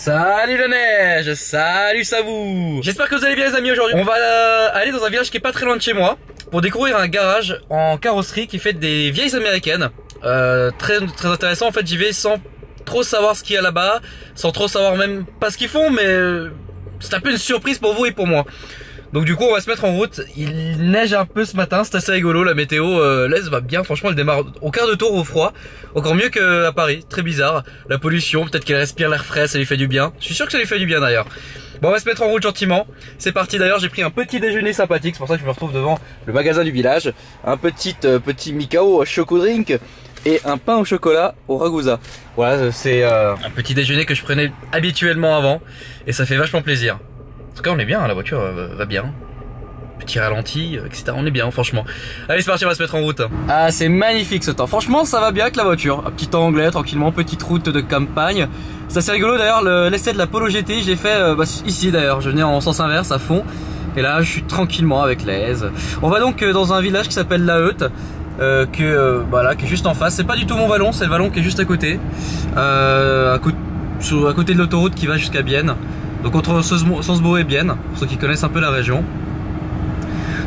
Salut la neige, salut Savou. J'espère que vous allez bien les amis. Aujourd'hui on va aller dans un village qui est pas très loin de chez moi pour découvrir un garage en carrosserie qui fait des vieilles américaines. Très intéressant. En fait j'y vais sans trop savoir ce qu'il y a là-bas, sans trop savoir même pas ce qu'ils font, mais c'est un peu une surprise pour vous et pour moi. Donc du coup on va se mettre en route. Il neige un peu ce matin, c'est assez rigolo. La météo l'Est va bien, franchement elle démarre au quart de tour au froid. Encore mieux qu'à Paris, très bizarre. La pollution, peut-être qu'elle respire l'air frais, ça lui fait du bien. Je suis sûr que ça lui fait du bien d'ailleurs. Bon on va se mettre en route gentiment. C'est parti. D'ailleurs j'ai pris un petit déjeuner sympathique, c'est pour ça que je me retrouve devant le magasin du village. Un petit Mikao Choco Drink et un pain au chocolat au ragusa. Voilà, c'est un petit déjeuner que je prenais habituellement avant et ça fait vachement plaisir. En tout cas on est bien, la voiture va bien. Petit ralenti, etc. On est bien franchement. Allez c'est parti, on va se mettre en route. Ah c'est magnifique ce temps, franchement ça va bien avec la voiture. Un petit temps anglais tranquillement, petite route de campagne. C'est assez rigolo d'ailleurs, l'essai de la Polo GT je l'ai fait ici d'ailleurs. Je venais en sens inverse à fond. Et là je suis tranquillement avec l'aise. On va donc dans un village qui s'appelle La Heute. Qui est juste en face. C'est pas du tout mon vallon, c'est le vallon qui est juste à côté. À côté de l'autoroute qui va jusqu'à Bienne. Donc entre Sensbo et Bienne, pour ceux qui connaissent un peu la région.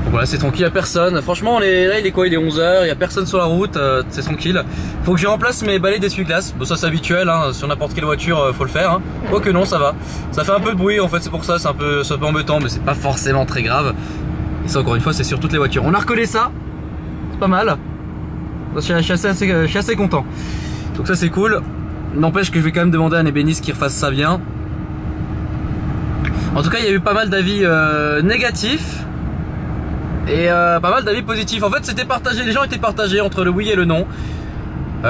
Donc voilà, c'est tranquille, il n'y a personne. Franchement, là il est quoi? Il est 11 h, il n'y a personne sur la route, c'est tranquille. Faut que je remplace mes balais d'essuie-glace. Bon, ça c'est habituel, hein. Sur n'importe quelle voiture, faut le faire. Hein. Quoique non, ça va. Ça fait un peu de bruit en fait, c'est pour ça, c'est un peu embêtant, mais c'est pas forcément très grave. Et ça, encore une fois, c'est sur toutes les voitures. On a recollé ça, c'est pas mal. Je suis assez content. Donc ça c'est cool. N'empêche que je vais quand même demander à un ébéniste qui refasse ça bien. En tout cas il y a eu pas mal d'avis négatifs et pas mal d'avis positifs. En fait c'était partagé, les gens étaient partagés entre le oui et le non.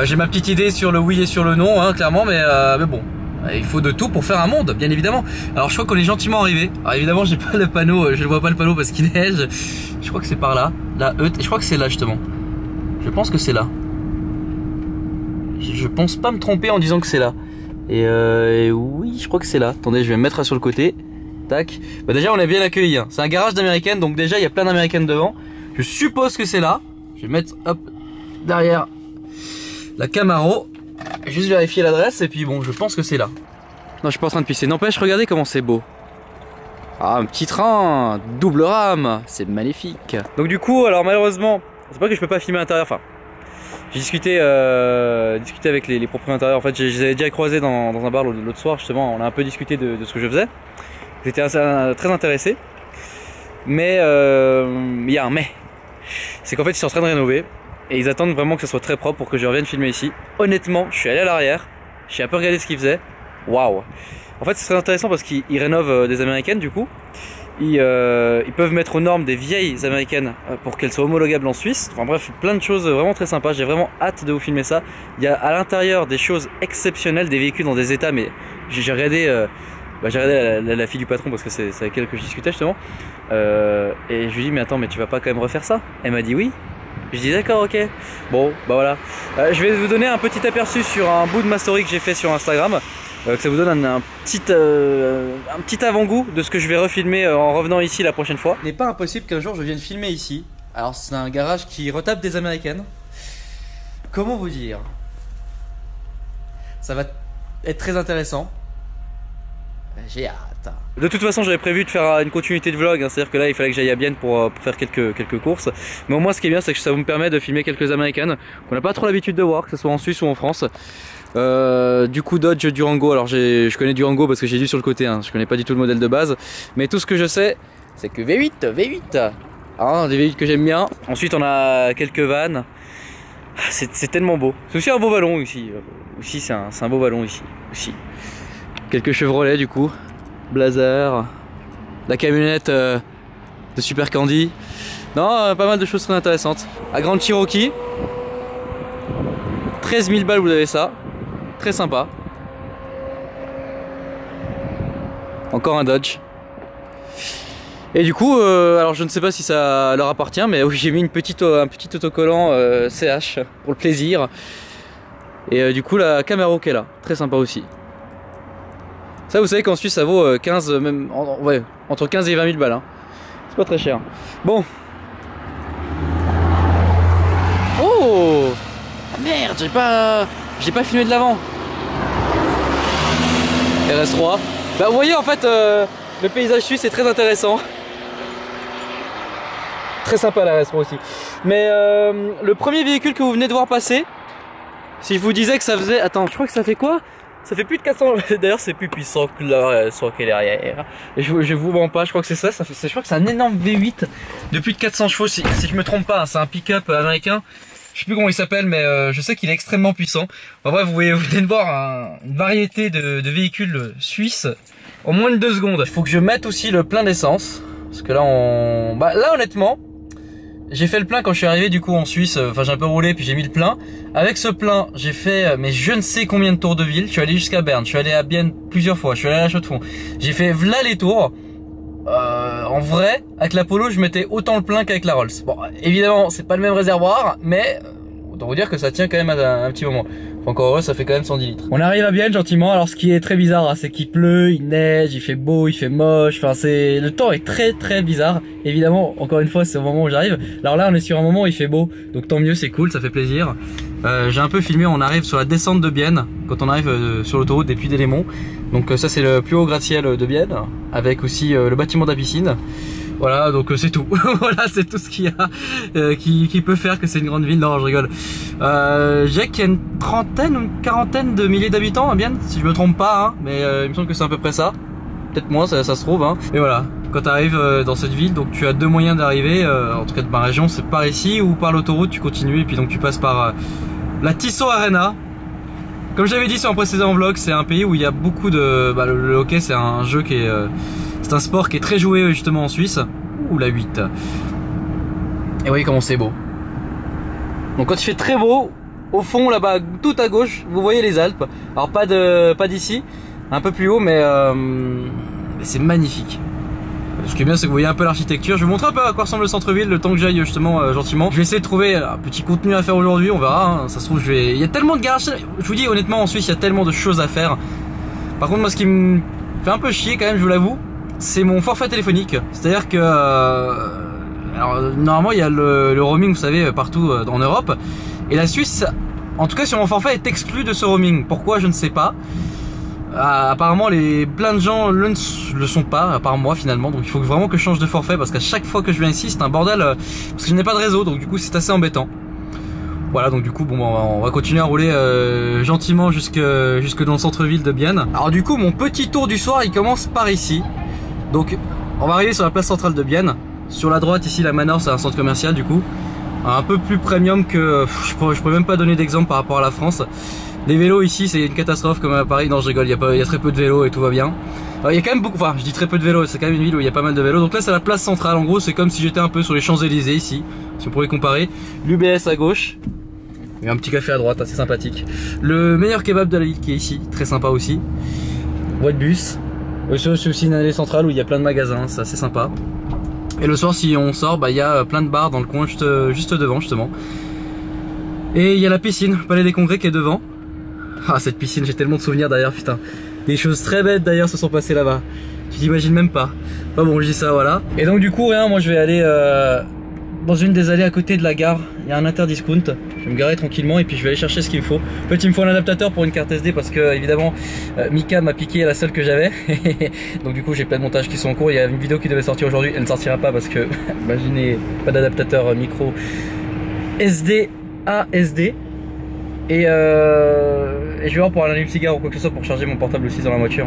J'ai ma petite idée sur le oui et sur le non hein, clairement, mais bon, il faut de tout pour faire un monde bien évidemment. Alors je crois qu'on est gentiment arrivé. Alors évidemment j'ai pas le panneau, je ne vois pas le panneau parce qu'il neige. Je crois que c'est par là, la Heute, et je crois que c'est là justement. Je pense que c'est là. Je pense pas me tromper en disant que c'est là. Et oui, je crois que c'est là. Attendez, je vais me mettre sur le côté. Tac. Bah déjà, on est bien accueillis. Hein. C'est un garage d'américaines, donc déjà, il y a plein d'américaines devant. Je suppose que c'est là. Je vais mettre, hop, derrière la Camaro. Juste vérifier l'adresse, et puis bon, je pense que c'est là. Non, je suis pas en train de pisser. N'empêche, regardez comment c'est beau. Ah, un petit train, double rame. C'est magnifique. Donc du coup, alors malheureusement, c'est pas que je peux pas filmer à l'intérieur, enfin j'ai discuté avec les propriétaires intérieurs. En fait je les avais déjà croisés dans un bar l'autre soir justement. On a un peu discuté de ce que je faisais. J'étais très intéressé. Mais il y a un mais. C'est qu'en fait ils sont en train de rénover. Et ils attendent vraiment que ce soit très propre pour que je revienne filmer ici. Honnêtement je suis allé à l'arrière. J'ai un peu regardé ce qu'ils faisaient. Waouh. En fait c'est très intéressant parce qu'ils rénovent des américaines du coup. Ils peuvent mettre aux normes des vieilles américaines pour qu'elles soient homologables en Suisse. Enfin bref, plein de choses vraiment très sympas. J'ai vraiment hâte de vous filmer ça. Il y a à l'intérieur des choses exceptionnelles, des véhicules dans des états, mais j'ai regardé, la fille du patron parce que c'est avec elle que je discutais justement. Et je lui dis mais attends, mais tu vas pas quand même refaire ça? Elle m'a dit oui. Je dis d'accord, ok. Bon, bah voilà. Je vais vous donner un petit aperçu sur un bout de ma story que j'ai fait sur Instagram. Que ça vous donne un petit avant-goût de ce que je vais refilmer en revenant ici la prochaine fois. Il n'est pas impossible qu'un jour je vienne filmer ici. Alors c'est un garage qui retape des américaines. Comment vous dire? Ça va être très intéressant. J'ai hâte. De toute façon j'avais prévu de faire une continuité de vlog, hein. C'est-à-dire que là il fallait que j'aille à Bienne pour faire quelques courses. Mais au moins ce qui est bien c'est que ça me permet de filmer quelques américaines qu'on n'a pas trop l'habitude de voir, que ce soit en Suisse ou en France. Du coup Dodge Durango, alors je connais Durango parce que j'ai vu sur le côté, hein. Je connais pas du tout le modèle de base. Mais tout ce que je sais c'est que V8 hein, des V8 que j'aime bien. Ensuite on a quelques vannes. C'est tellement beau. C'est aussi un beau vallon ici. Aussi c'est un beau vallon ici aussi. Quelques Chevrolet du coup, Blazer, la camionnette de Super Candy. Non, pas mal de choses très intéressantes. La Grande Cherokee, 13 000 balles vous avez ça. Très sympa. Encore un Dodge. Et du coup, alors je ne sais pas si ça leur appartient, mais oui, j'ai mis un petit autocollant CH pour le plaisir. Et du coup la Camaro qui est là, très sympa aussi. Ça vous savez qu'en Suisse ça vaut 15, même, ouais, entre 15 et 20 000 balles. Hein. C'est pas très cher. Bon. Oh merde, j'ai pas filmé de l'avant. RS3. Bah vous voyez en fait le paysage suisse est très intéressant. Très sympa la RS3 aussi. Mais le premier véhicule que vous venez de voir passer, si je vous disais que ça faisait... Attends, je crois que ça fait quoi? Ça fait plus de 400... D'ailleurs c'est plus puissant que la RS3 qui est derrière. Je vous mens pas, je crois que c'est ça. Je crois que c'est un énorme V8 de plus de 400 chevaux si je me trompe pas. Hein, c'est un pick-up américain. Je sais plus comment il s'appelle, mais je sais qu'il est extrêmement puissant. Enfin bref, vous venez de voir une variété de véhicules suisses en moins de 2 secondes. Il faut que je mette aussi le plein d'essence. Parce que là, là honnêtement, j'ai fait le plein quand je suis arrivé du coup en Suisse. Enfin j'ai un peu roulé puis j'ai mis le plein. Avec ce plein, j'ai fait mais je ne sais combien de tours de ville. Je suis allé jusqu'à Berne, je suis allé à Bienne plusieurs fois, je suis allé à la Chaux-de-Fonds. J'ai fait v'là les tours. En vrai, avec la Polo, je mettais autant le plein qu'avec la Rolls. Bon, évidemment, c'est pas le même réservoir, mais autant vous dire que ça tient quand même à un petit moment. Encore heureux, ça fait quand même 110 litres. On arrive à Bienne gentiment. Alors, ce qui est très bizarre, hein, c'est qu'il pleut, il neige, il fait beau, il fait moche. Enfin, le temps est très bizarre. Évidemment, encore une fois, c'est au moment où j'arrive. Alors là, on est sur un moment où il fait beau, donc tant mieux, c'est cool, ça fait plaisir. J'ai un peu filmé. On arrive sur la descente de Bienne quand on arrive sur l'autoroute des Puy-des-Lémons. Donc ça, c'est le plus haut gratte-ciel de Bienne, avec aussi le bâtiment de la piscine. Voilà, donc c'est tout. Voilà, c'est tout ce qu'il y a qui peut faire que c'est une grande ville. Non, je rigole. J'ai qu'il y a une trentaine ou une quarantaine de milliers d'habitants à Bienne, si je me trompe pas, hein, mais il me semble que c'est à peu près ça. Peut-être moins, ça se trouve. Hein. Et voilà, quand tu arrives dans cette ville, donc tu as 2 moyens d'arriver. En tout cas de ma région, c'est par ici ou par l'autoroute. Tu continues et puis donc tu passes par la Tissot Arena. Comme j'avais dit sur un précédent vlog, c'est un pays où il y a beaucoup de... le hockey, c'est un jeu qui est... c'est un sport qui est très joué justement en Suisse. Ouh, la 8. Et vous voyez comment c'est beau. Donc quand il fait très beau, au fond là-bas, tout à gauche, vous voyez les Alpes. Alors pas d'ici, un peu plus haut, mais c'est magnifique. Ce qui est bien, c'est que vous voyez un peu l'architecture. Je vais vous montrer un peu à quoi ressemble le centre-ville, le temps que j'aille justement gentiment. Je vais essayer de trouver un petit contenu à faire aujourd'hui, on verra. Hein. Ça se trouve, il y a tellement de garages. Je vous dis honnêtement, en Suisse, il y a tellement de choses à faire. Par contre, moi, ce qui me fait un peu chier quand même, je vous l'avoue, c'est mon forfait téléphonique. C'est-à-dire que alors, normalement il y a le roaming, vous savez, partout en Europe. Et la Suisse, en tout cas sur mon forfait, est exclue de ce roaming. Pourquoi, je ne sais pas. Apparemment plein de gens le sont pas, à part moi finalement. Donc il faut vraiment que je change de forfait, parce qu'à chaque fois que je viens ici c'est un bordel, parce que je n'ai pas de réseau. Donc du coup c'est assez embêtant. Voilà, donc du coup bon, on va continuer à rouler gentiment jusque dans le centre-ville de Bienne. Alors du coup mon petit tour du soir il commence par ici. Donc on va arriver sur la place centrale de Bienne. Sur la droite ici la Manor, c'est un centre commercial du coup, un peu plus premium que... je pourrais même pas donner d'exemple par rapport à la France. Les vélos ici c'est une catastrophe comme à Paris. Non, je rigole, il y a très peu de vélos et tout va bien. Il y a quand même beaucoup, enfin je dis très peu de vélos, c'est quand même une ville où il y a pas mal de vélos. Donc là c'est la place centrale, en gros c'est comme si j'étais un peu sur les Champs-Élysées ici, si on pourrait comparer. L'UBS à gauche, il y a un petit café à droite, assez sympathique. Le meilleur kebab de la ville qui est ici, très sympa aussi. Voie de bus. C'est aussi une allée centrale où il y a plein de magasins, c'est assez sympa. Et le soir si on sort, il y a plein de bars dans le coin juste devant justement. Et il y a la piscine, le Palais des Congrès qui est devant. Ah, cette piscine, j'ai tellement de souvenirs d'ailleurs, putain. Des choses très bêtes d'ailleurs se sont passées là-bas. Tu t'imagines même pas. Enfin bon, je dis ça, voilà. Et donc du coup, rien, moi je vais aller dans une des allées à côté de la gare. Il y a un interdiscount. Je vais me garer tranquillement et puis je vais aller chercher ce qu'il me faut. En fait, il me faut un adaptateur pour une carte SD parce que évidemment Mika m'a piqué la seule que j'avais. Donc du coup j'ai plein de montages qui sont en cours. Il y a une vidéo qui devait sortir aujourd'hui, elle ne sortira pas parce que imaginez, pas d'adaptateur micro SD à SD. Et je vais voir pour un allume-cigare ou quoi que ce soit pour charger mon portable aussi dans la voiture.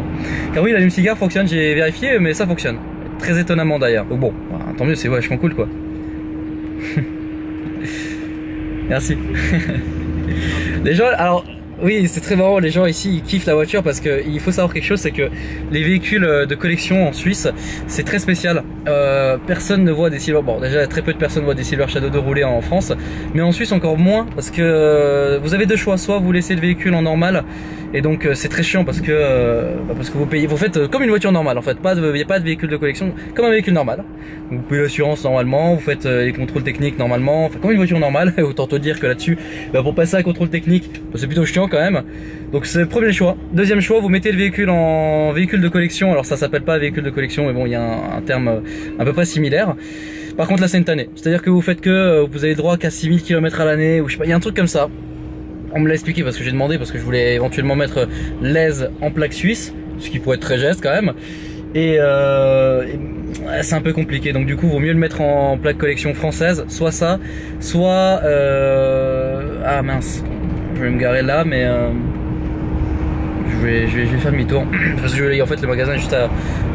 Car oui, l'allume-cigare fonctionne, j'ai vérifié, mais ça fonctionne. Très étonnamment d'ailleurs. Donc bon, tant mieux, c'est vachement cool quoi. Merci. Les gens, alors oui, c'est très marrant, les gens ici ils kiffent la voiture parce que il faut savoir quelque chose, c'est que les véhicules de collection en Suisse c'est très spécial. Personne ne voit des Silver, bon déjà très peu de personnes voient des Silver Shadow 2 rouler en France, mais en Suisse encore moins parce que vous avez deux choix, soit vous laissez le véhicule en normal et donc c'est très chiant parce que vous payez, vous faites comme une voiture normale en fait, il n'y a pas de véhicule de collection, comme un véhicule normal. Donc, vous payez l'assurance normalement, vous faites les contrôles techniques normalement, enfin, comme une voiture normale. Autant te dire que là-dessus, pour passer à contrôle technique, c'est plutôt chiant quand même. Donc c'est le premier choix. Deuxième choix, vous mettez le véhicule en véhicule de collection. Alors ça s'appelle pas véhicule de collection, mais bon, il y a un terme à peu près similaire. Par contre là c'est une tannée, c'est à dire que vous faites que vous avez le droit qu'à 6000 km à l'année ou je sais pas, il y a un truc comme ça. on me l'a expliqué parce que j'ai demandé, parce que je voulais éventuellement mettre l'aise en plaque suisse, ce qui pourrait être très geste quand même. Et c'est un peu compliqué, donc du coup vaut mieux le mettre en plaque collection française, soit ça, soit ah mince, je vais me garer là, mais je vais faire demi-tour parce que en fait le magasin est juste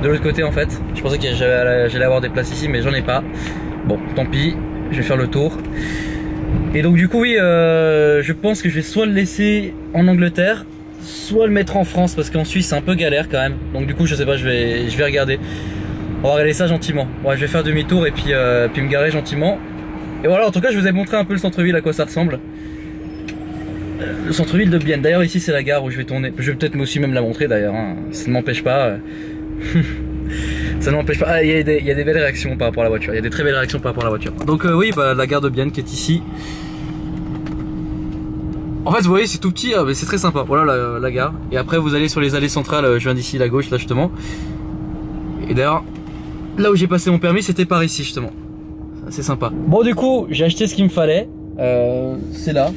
de l'autre côté en fait. Je pensais que j'allais avoir des places ici, mais j'en ai pas. Bon, tant pis, je vais faire le tour. Et donc du coup oui, je pense que je vais soit le laisser en Angleterre, soit le mettre en France, parce qu'en Suisse c'est un peu galère quand même. Donc du coup je sais pas, je vais regarder. On va regarder ça gentiment. Ouais, je vais faire demi-tour et puis me garer gentiment. Et voilà, en tout cas je vous ai montré un peu le centre-ville, à quoi ça ressemble. Le centre-ville de Bienne. D'ailleurs ici c'est la gare où je vais tourner. Je vais peut-être aussi même la montrer d'ailleurs, hein. Ça ne m'empêche pas. Ça ne m'empêche pas. Ah, il y a des belles réactions par rapport à la voiture. Il y a des très belles réactions par rapport à la voiture. Donc oui, bah, la gare de Bienne qui est ici. En fait vous voyez c'est tout petit, mais c'est très sympa. Voilà la gare. Et après vous allez sur les allées centrales, je viens d'ici, la gauche là justement. Et d'ailleurs là où j'ai passé mon permis c'était par ici justement. C'est sympa. Bon du coup j'ai acheté ce qu'il me fallait. C'est là.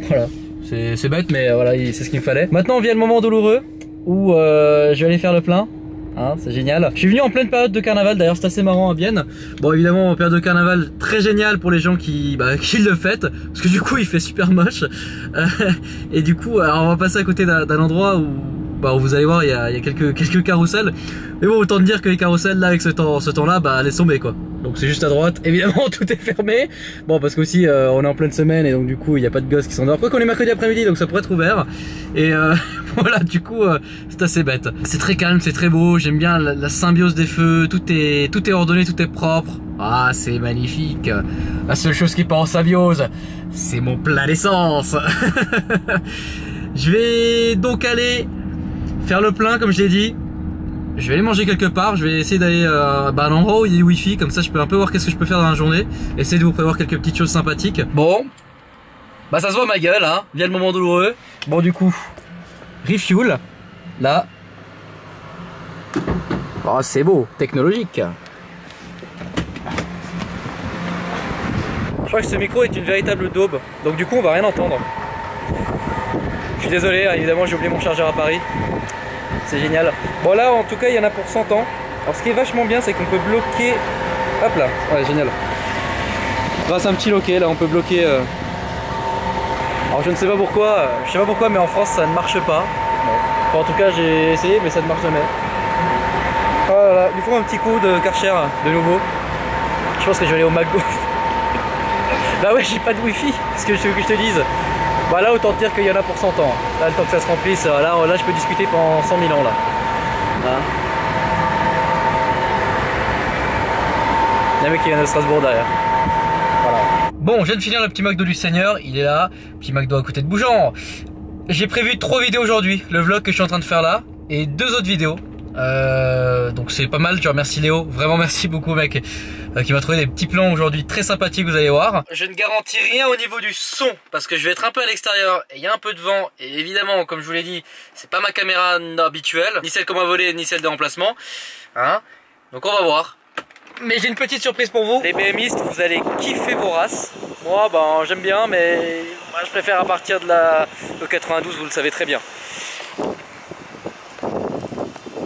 Voilà. C'est bête mais voilà, c'est ce qu'il me fallait. Maintenant vient le moment douloureux où je vais aller faire le plein. Hein, c'est génial. Je suis venu en pleine période de carnaval, d'ailleurs c'est assez marrant à Bienne. Bon évidemment en période de carnaval très génial pour les gens qui le fêtent, parce que du coup il fait super moche. Et du coup alors on va passer à côté d'un endroit où vous allez voir il y a quelques carrousels. Mais bon autant te dire que les carrousels là avec ce temps là laisse tomber quoi. Donc c'est juste à droite, évidemment tout est fermé. Bon parce qu'aussi on est en pleine semaine et donc du coup il n'y a pas de gosses qui s'endorment. Quoi qu'on est mercredi après-midi donc ça pourrait être ouvert. Et voilà du coup c'est assez bête. C'est très calme, c'est très beau, j'aime bien la symbiose des feux, tout est ordonné, tout est propre. Ah c'est magnifique. La seule chose qui est pas en symbiose, c'est mon plein d'essence. Je vais donc aller faire le plein comme je l'ai dit. Je vais aller manger quelque part, je vais essayer d'aller à un endroit où il y a du wifi, comme ça je peux un peu voir qu'est-ce que je peux faire dans la journée. Essayer de vous prévoir quelques petites choses sympathiques. Bon, bah ça se voit ma gueule, hein, vient le moment douloureux. Bon du coup, refuel, là. Oh c'est beau, technologique. Je crois que ce micro est une véritable daube, donc du coup on va rien entendre. Je suis désolé, évidemment j'ai oublié mon chargeur à Paris. C'est génial. Bon là en tout cas il y en a pour 100 ans. Alors ce qui est vachement bien c'est qu'on peut bloquer. Hop là, ouais génial. Grâce à un petit loquet là on peut bloquer. Alors je ne sais pas pourquoi, mais en France ça ne marche pas. Bon. Enfin, en tout cas j'ai essayé mais ça ne marche jamais. Voilà, il faut un petit coup de Karcher de nouveau. Je pense que je vais aller au McDo. Bah ouais j'ai pas de wifi, ce que je veux que je te dise. Bah là autant te dire qu'il y en a pour 100 ans. Là le temps que ça se remplisse, là je peux discuter pendant 100 000 ans là. Hein, il y a un mec qui vient de Strasbourg derrière. Voilà. Bon, je viens de finir le petit McDo du Seigneur, il est là. Petit McDo à côté de Bougeant. J'ai prévu 3 vidéos aujourd'hui. Le vlog que je suis en train de faire là et 2 autres vidéos. Donc c'est pas mal, je remercie Léo, vraiment merci beaucoup mec, qui m'a trouvé des petits plans aujourd'hui très sympathiques, vous allez voir. Je ne garantis rien au niveau du son, parce que je vais être un peu à l'extérieur, et il y a un peu de vent, et évidemment, comme je vous l'ai dit, c'est pas ma caméra habituelle, ni celle qu'on m'a volée, ni celle de remplacement, hein. Donc on va voir. Mais j'ai une petite surprise pour vous, les BMistes, vous allez kiffer vos races. Moi j'aime bien, mais moi, je préfère à partir de la 92, vous le savez très bien.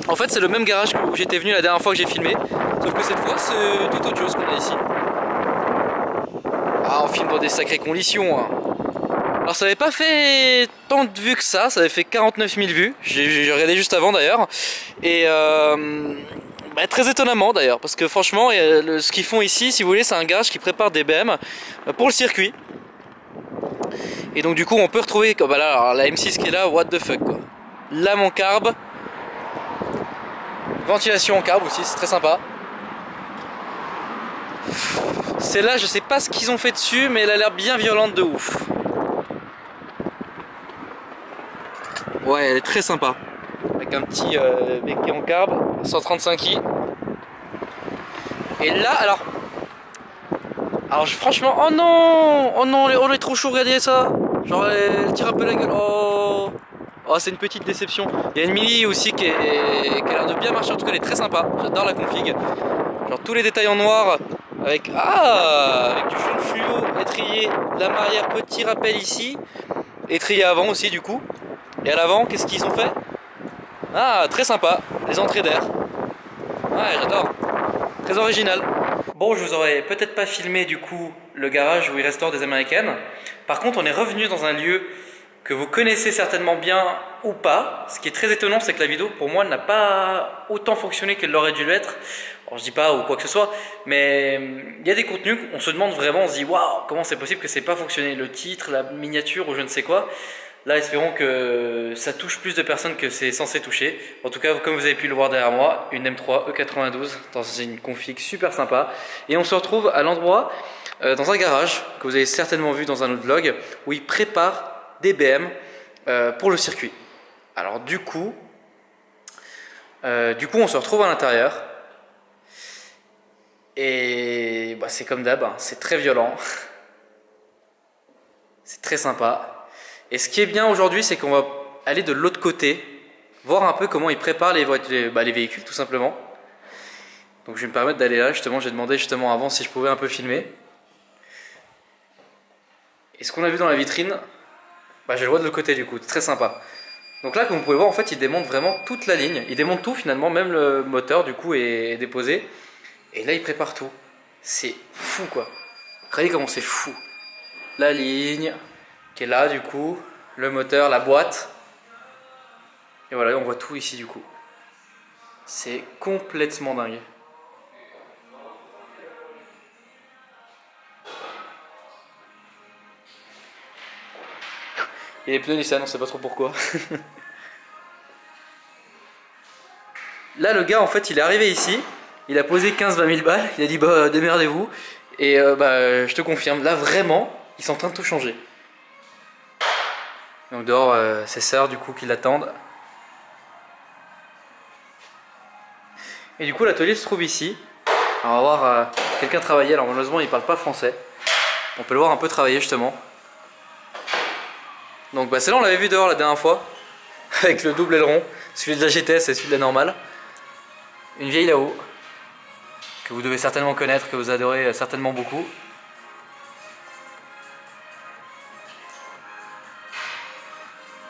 En fait c'est le même garage où j'étais venu la dernière fois que j'ai filmé, sauf que cette fois c'est tout autre chose qu'on a ici. Ah on filme dans des sacrées conditions hein. Alors ça avait pas fait tant de vues que ça avait fait 49 000 vues, j'ai regardé juste avant d'ailleurs. Et très étonnamment d'ailleurs, parce que franchement ce qu'ils font ici si vous voulez c'est un garage qui prépare des BM pour le circuit. Et donc du coup on peut retrouver là, alors, la M6 qui est là, what the fuck quoi. Là mon carbe. Ventilation en carbe aussi, c'est très sympa. Celle-là, je sais pas ce qu'ils ont fait dessus, mais elle a l'air bien violente de ouf. Ouais, elle est très sympa. Avec un petit béquet en carbe, 135 i. Et là, alors franchement, oh non, on est trop chaud, regardez ça. Genre, elle tire un peu la gueule. Oh, c'est une petite déception. Il y a une Mini aussi qui a l'air de bien marcher. En tout cas, elle est très sympa. J'adore la config. Genre tous les détails en noir avec du jaune fluo étrié, lame arrière, petit rappel ici. étrier avant aussi du coup. Et à l'avant, qu'est-ce qu'ils ont fait? Ah, très sympa, les entrées d'air. Ouais, j'adore. Très original. Bon, je vous aurais peut-être pas filmé du coup le garage où ils restaurent des américaines. Par contre, on est revenu dans un lieu que vous connaissez certainement bien ou pas. Ce qui est très étonnant, c'est que la vidéo pour moi n'a pas autant fonctionné qu'elle l'aurait dû l'être. Alors je dis pas ou quoi que ce soit, mais il y a des contenus, on se demande vraiment, on se dit waouh, comment c'est possible que c'est pas fonctionné, le titre, la miniature ou je ne sais quoi. Là, espérons que ça touche plus de personnes que c'est censé toucher. En tout cas, comme vous avez pu le voir derrière moi, une M3 E92 dans une config super sympa. Et on se retrouve à l'endroit, dans un garage, que vous avez certainement vu dans un autre vlog, où ils préparent des BM pour le circuit. Alors du coup, on se retrouve à l'intérieur. Et bah, c'est comme d'hab, hein, c'est très violent. C'est très sympa. Et ce qui est bien aujourd'hui, c'est qu'on va aller de l'autre côté, voir un peu comment ils préparent les véhicules tout simplement. Donc je vais me permettre d'aller là, justement, j'ai demandé justement avant si je pouvais un peu filmer. Et ce qu'on a vu dans la vitrine, bah, je le vois de l'autre côté du coup, très sympa. Donc là, comme vous pouvez voir, en fait, ils démontent vraiment toute la ligne. Ils démontent tout finalement, même le moteur du coup est déposé. Et là, ils préparent tout. C'est fou quoi. Regardez comment c'est fou. La ligne qui est là du coup, le moteur, la boîte. Et voilà, on voit tout ici du coup. C'est complètement dingue. Et les pneus Nissan, on sait pas trop pourquoi. Là, le gars, en fait, il est arrivé ici. Il a posé 15-20 000 balles. Il a dit, bah, démerdez-vous. Et bah, je te confirme, là, vraiment, ils sont en train de tout changer. Donc dehors, ses sœurs, du coup, qui l'attendent. Et du coup, l'atelier se trouve ici. Alors, on va voir quelqu'un travailler. Alors, malheureusement, il parle pas français. On peut le voir un peu travailler, justement. Donc, bah, celle-là, on l'avait vu dehors la dernière fois. Avec le double aileron. Celui de la GTS et celui de la normale. Une vieille là-haut. Que vous devez certainement connaître, que vous adorez certainement beaucoup.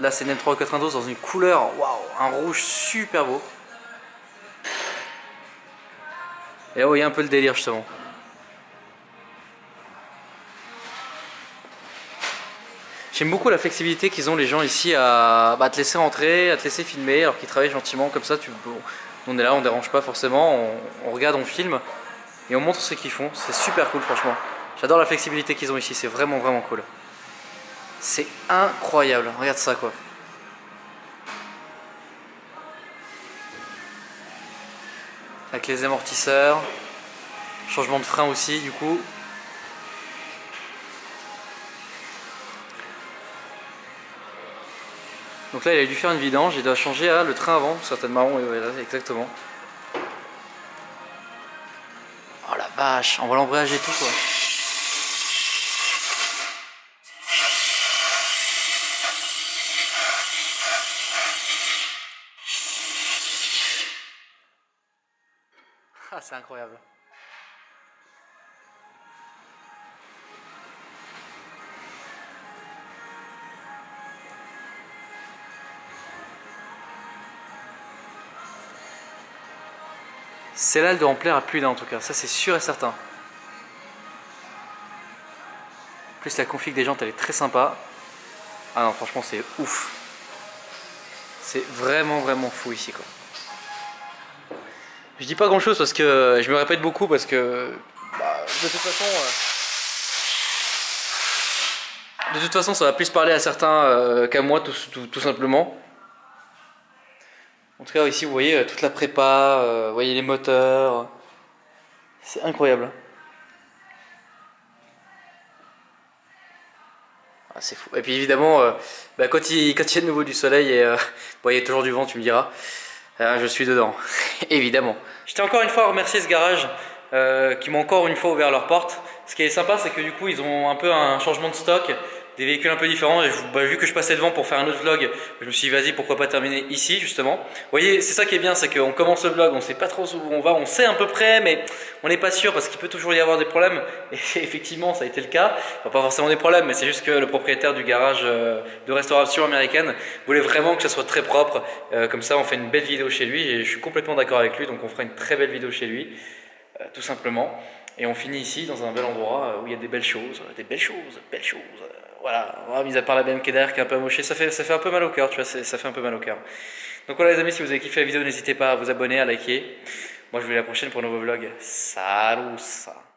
Là, c'est une M392 dans une couleur, waouh, un rouge super beau. Et là, vous voyez un peu le délire justement. J'aime beaucoup la flexibilité qu'ils ont les gens ici à te laisser rentrer, à te laisser filmer, alors qu'ils travaillent gentiment comme ça. On est là, on dérange pas forcément, on regarde, on filme et on montre ce qu'ils font. C'est super cool franchement. J'adore la flexibilité qu'ils ont ici, c'est vraiment vraiment cool. C'est incroyable, regarde ça quoi. Avec les amortisseurs, changement de frein aussi du coup. Donc là il a dû faire une vidange, il doit changer le train avant, certainement, oui, là, exactement. Oh la vache, on voit l'embrayage et tout quoi. Ah, c'est incroyable. Celle-là, elle doit en plaire à plus d'un en tout cas, ça c'est sûr et certain. En plus la config des jantes elle est très sympa. Ah non franchement c'est ouf. C'est vraiment vraiment fou ici quoi. Je dis pas grand chose parce que je me répète beaucoup parce que de toute façon ça va plus parler à certains qu'à moi tout simplement. En tout cas ici vous voyez toute la prépa, vous voyez les moteurs, c'est incroyable. Ah, c'est fou. Et puis évidemment quand il y a de nouveau du soleil et bon, il y a toujours du vent tu me diras, je suis dedans, évidemment. Je tiens encore une fois à remercier ce garage qui m'ont encore une fois ouvert leurs portes. Ce qui est sympa c'est que du coup ils ont un peu un changement de stock. des véhicules un peu différents. Et vu que je passais devant pour faire un autre vlog, je me suis dit vas-y, pourquoi pas terminer ici justement. Vous voyez, c'est ça qui est bien, c'est qu'on commence le vlog, on sait pas trop où on va, on sait à peu près, mais on n'est pas sûr parce qu'il peut toujours y avoir des problèmes. Et effectivement, ça a été le cas. Enfin, pas forcément des problèmes, mais c'est juste que le propriétaire du garage de restauration américaine voulait vraiment que ça soit très propre. Comme ça, on fait une belle vidéo chez lui et je suis complètement d'accord avec lui, donc on fera une très belle vidéo chez lui, tout simplement. Et on finit ici dans un bel endroit où il y a des belles choses, voilà, mis à part la BM qui est derrière qui est un peu amochée, ça fait un peu mal au cœur, tu vois, ça fait un peu mal au cœur. Donc voilà les amis, si vous avez kiffé la vidéo, n'hésitez pas à vous abonner, à liker. Moi je vous dis à la prochaine pour un nouveau vlog. Salut ça.